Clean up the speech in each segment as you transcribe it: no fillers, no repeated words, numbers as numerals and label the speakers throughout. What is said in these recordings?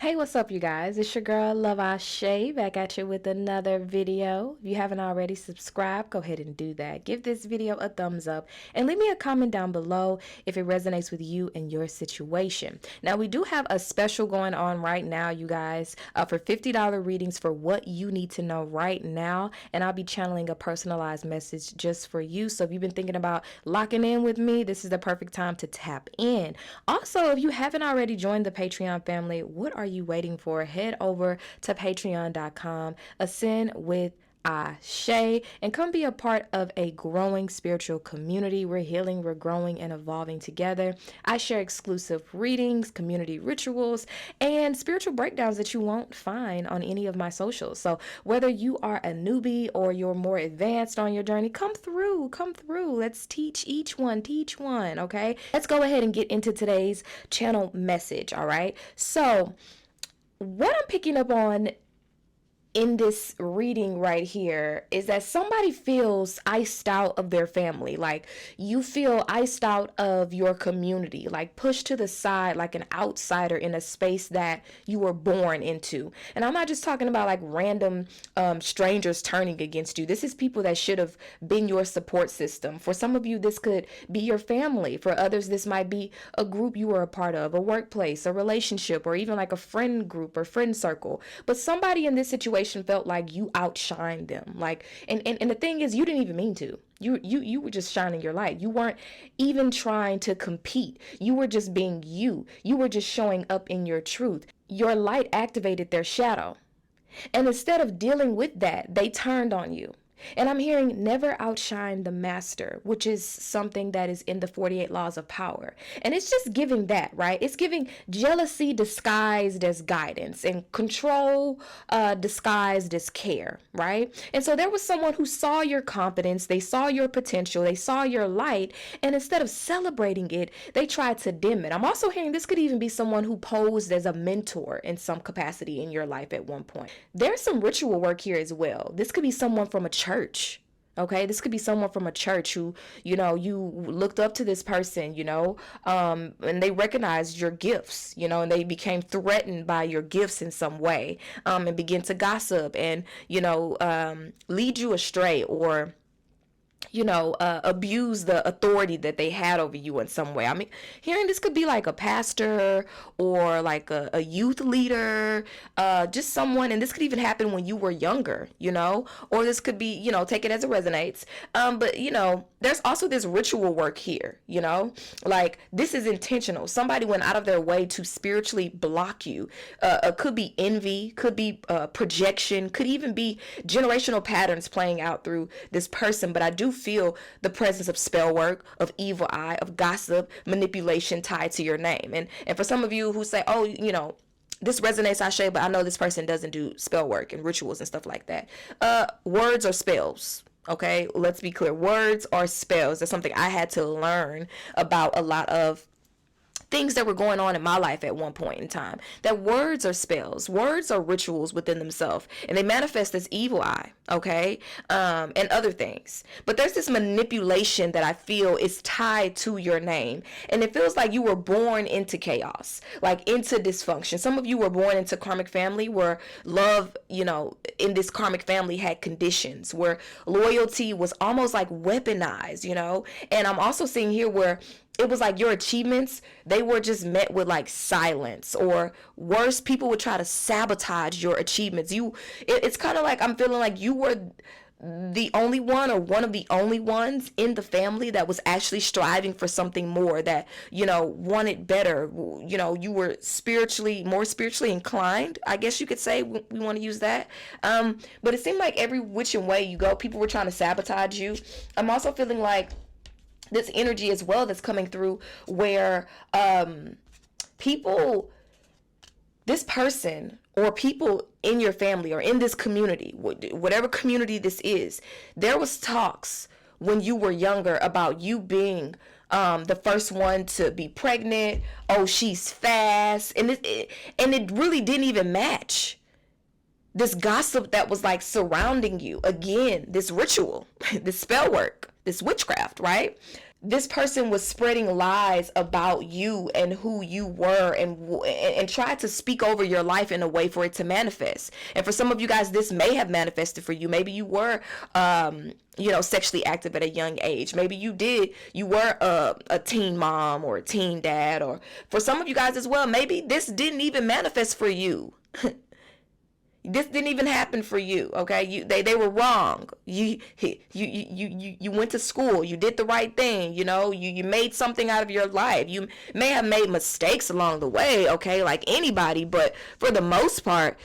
Speaker 1: Hey, what's up, you guys? It's your girl, Love Ashay, back at you with another video. If you haven't already subscribed, go ahead and do that. Give this video a thumbs up and leave me a comment down below if it resonates with you and your situation. Now, we do have a special going on right now, you guys, for $50 readings for what you need to know right now. And I'll be channeling a personalized message just for you. So if you've been thinking about locking in with me, this is the perfect time to tap in. Also, if you haven't already joined the Patreon family, what are you waiting for? Head over to patreon.com, ascend with Ashay, and come be a part of a growing spiritual community. We're healing, we're growing, and evolving together. I share exclusive readings, community rituals, and spiritual breakdowns that you won't find on any of my socials. So whether you are a newbie or you're more advanced on your journey, come through. Let's teach teach one, okay? Let's go ahead and get into today's channel message, all right? So what I'm picking up on in this reading right here is that somebody feels iced out of their family. Like you feel iced out of your community, like pushed to the side like an outsider in a space that you were born into. And I'm not just talking about like random strangers turning against you. This is people that should have been your support system. For some of you, this could be your family. For others, this might be a group you were a part of, a workplace, a relationship, or even like a friend group or friend circle. But somebody in this situation felt like you outshined them. Like, and the thing is, you didn't even mean to. You were just shining your light. You weren't even trying to compete. You were just being you. You were just showing up in your truth. Your light activated their shadow. And instead of dealing with that, they turned on you. And I'm hearing never outshine the master, which is something that is in the 48 laws of power. And it's just giving that, right? It's giving jealousy disguised as guidance and control disguised as care, right? And so there was someone who saw your competence, they saw your potential, they saw your light, and instead of celebrating it, they tried to dim it. I'm also hearing this could even be someone who posed as a mentor in some capacity in your life at one point. There's some ritual work here as well. This could be someone from a church. Okay, this could be someone from a church who, you looked up to this person, and they recognized your gifts, and they became threatened by your gifts in some way, and begin to gossip and, lead you astray or abuse the authority that they had over you in some way. I mean, hearing this could be like a pastor or like a youth leader, just someone, and this could even happen when you were younger, or this could be, take it as it resonates. But there's also this ritual work here, like this is intentional. Somebody went out of their way to spiritually block you. Could be envy, could be projection, could even be generational patterns playing out through this person. But I do feel the presence of spell work, of evil eye, of gossip, manipulation tied to your name. And for some of you who say, oh, this resonates, Ashay, but I know this person doesn't do spell work and rituals and stuff like that. Words or spells. Okay, let's be clear. Words are spells. That's something I had to learn about a lot of things that were going on in my life at one point in time. That words are spells. Words are rituals within themselves, and they manifest as evil eye, okay, and other things. But there's this manipulation that I feel is tied to your name, and it feels like you were born into chaos, like into dysfunction. Some of you were born into karmic family where love, in this karmic family had conditions, where loyalty was almost like weaponized, and I'm also seeing here where it was like your achievements, they were just met with like silence, or worse, people would try to sabotage your achievements. It's kind of like I'm feeling like you were the only one or one of the only ones in the family that was actually striving for something more, that wanted better. You were more spiritually inclined, I guess you could say. We want to use that, but it seemed like every which way you go, people were trying to sabotage you. I'm also feeling like this energy as well that's coming through where this person or people in your family or in this community, whatever community this is, there was talks when you were younger about you being the first one to be pregnant. Oh, she's fast. And it really didn't even match this gossip that was like surrounding you. Again, this ritual, this spell work, this witchcraft, right? This person was spreading lies about you and who you were, and tried to speak over your life in a way for it to manifest. And for some of you guys, this may have manifested for you. Maybe you were sexually active at a young age. Maybe you were a teen mom or a teen dad. Or for some of you guys as well, maybe this didn't even manifest for you. This didn't even happen for you, okay? They were wrong. You went to school. You did the right thing. You made something out of your life. You may have made mistakes along the way, okay, like anybody. But for the most part,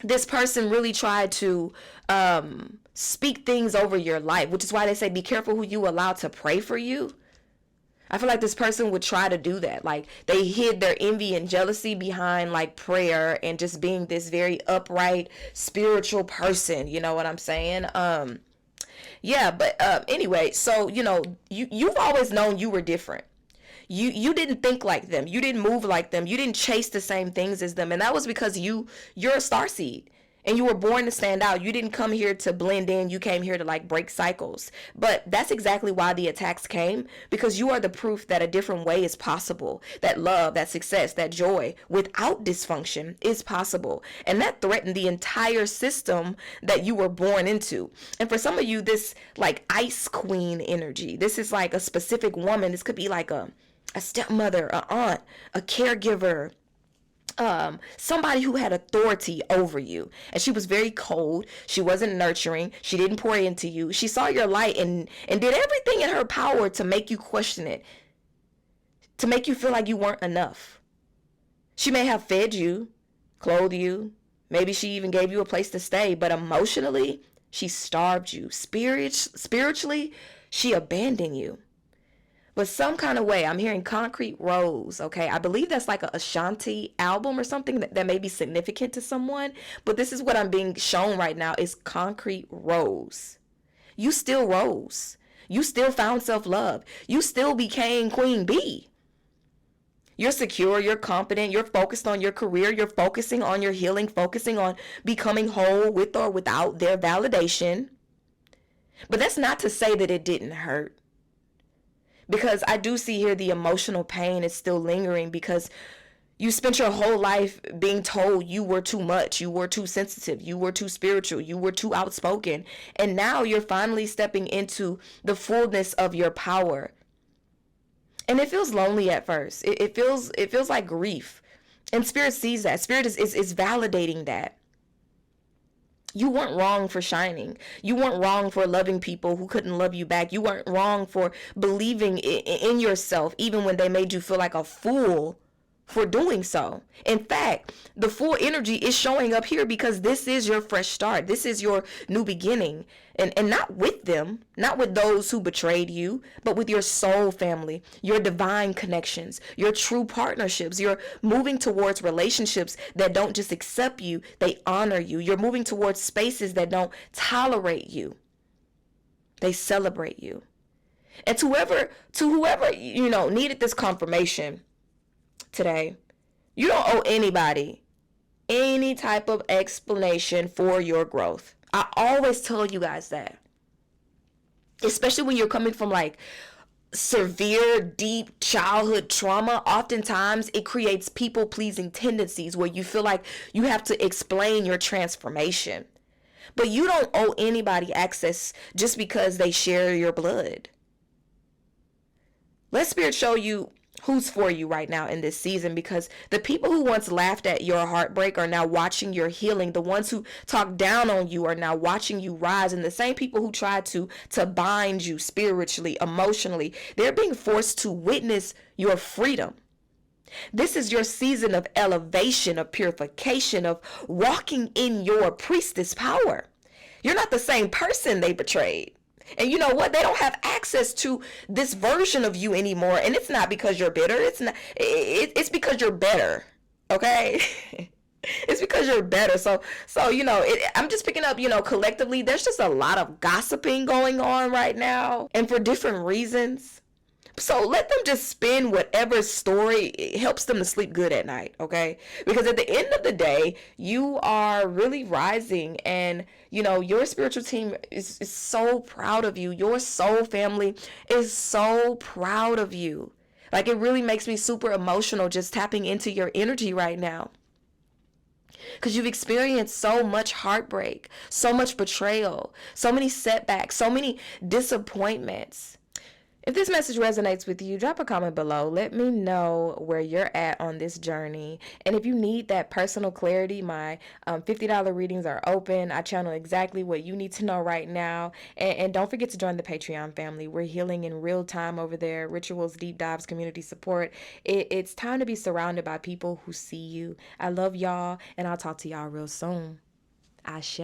Speaker 1: this person really tried to speak things over your life, which is why they say be careful who you allow to pray for you. I feel like this person would try to do that. Like, they hid their envy and jealousy behind like prayer and just being this very upright spiritual person. You know what I'm saying? Anyway, so you've always known you were different. You didn't think like them. You didn't move like them. You didn't chase the same things as them. And that was because you're a starseed. And you were born to stand out. You didn't come here to blend in. You came here to like break cycles. But that's exactly why the attacks came, because you are the proof that a different way is possible. That love, that success, that joy without dysfunction is possible. And that threatened the entire system that you were born into. And for some of you, this like ice queen energy, this is like a specific woman. This could be like a stepmother, an aunt, a caregiver, somebody who had authority over you, and she was very cold. She wasn't nurturing. She didn't pour into you. She saw your light and did everything in her power to make you question it, to make you feel like you weren't enough. She may have fed you, clothed you, maybe she even gave you a place to stay, but emotionally she starved you. Spiritually she abandoned you. But some kind of way, I'm hearing Concrete Rose, okay? I believe that's like a Ashanti album or something that may be significant to someone. But this is what I'm being shown right now is Concrete Rose. You still rose. You still found self-love. You still became Queen Bee. You're secure, you're confident, you're focused on your career, you're focusing on your healing, focusing on becoming whole with or without their validation. But that's not to say that it didn't hurt. Because I do see here the emotional pain is still lingering, because you spent your whole life being told you were too much, you were too sensitive, you were too spiritual, you were too outspoken. And now you're finally stepping into the fullness of your power. And it feels lonely at first. It feels like grief. And Spirit sees that. Spirit is validating that. You weren't wrong for shining. You weren't wrong for loving people who couldn't love you back. You weren't wrong for believing in yourself, even when they made you feel like a fool for doing so. In fact, the full energy is showing up here because this is your fresh start. This is your new beginning. And not with them, not with those who betrayed you, but with your soul family, your divine connections, your true partnerships. You're moving towards relationships that don't just accept you, they honor you. You're moving towards spaces that don't tolerate you, they celebrate you. And to whoever needed this confirmation today, you don't owe anybody any type of explanation for your growth. I always tell you guys that, especially when you're coming from like severe, deep childhood trauma. Oftentimes it creates people pleasing tendencies where you feel like you have to explain your transformation. But you don't owe anybody access just because they share your blood. Let Spirit show you who's for you right now in this season, because the people who once laughed at your heartbreak are now watching your healing. The ones who talked down on you are now watching you rise. And the same people who tried to bind you spiritually, emotionally, they're being forced to witness your freedom. This is your season of elevation, of purification, of walking in your priestess power. You're not the same person they betrayed. And you know what? They don't have access to this version of you anymore. And it's not because you're bitter. It's because you're better. Okay? It's because you're better. So I'm just picking up, collectively, there's just a lot of gossiping going on right now, and for different reasons. So let them just spin whatever story helps them to sleep good at night, okay? Because at the end of the day, you are really rising, and your spiritual team is so proud of you. Your soul family is so proud of you. Like, it really makes me super emotional just tapping into your energy right now. Because you've experienced so much heartbreak, so much betrayal, so many setbacks, so many disappointments. If this message resonates with you, drop a comment below. Let me know where you're at on this journey. And if you need that personal clarity, my $50 readings are open. I channel exactly what you need to know right now. And don't forget to join the Patreon family. We're healing in real time over there. Rituals, deep dives, community support. It's time to be surrounded by people who see you. I love y'all, and I'll talk to y'all real soon. Ashe.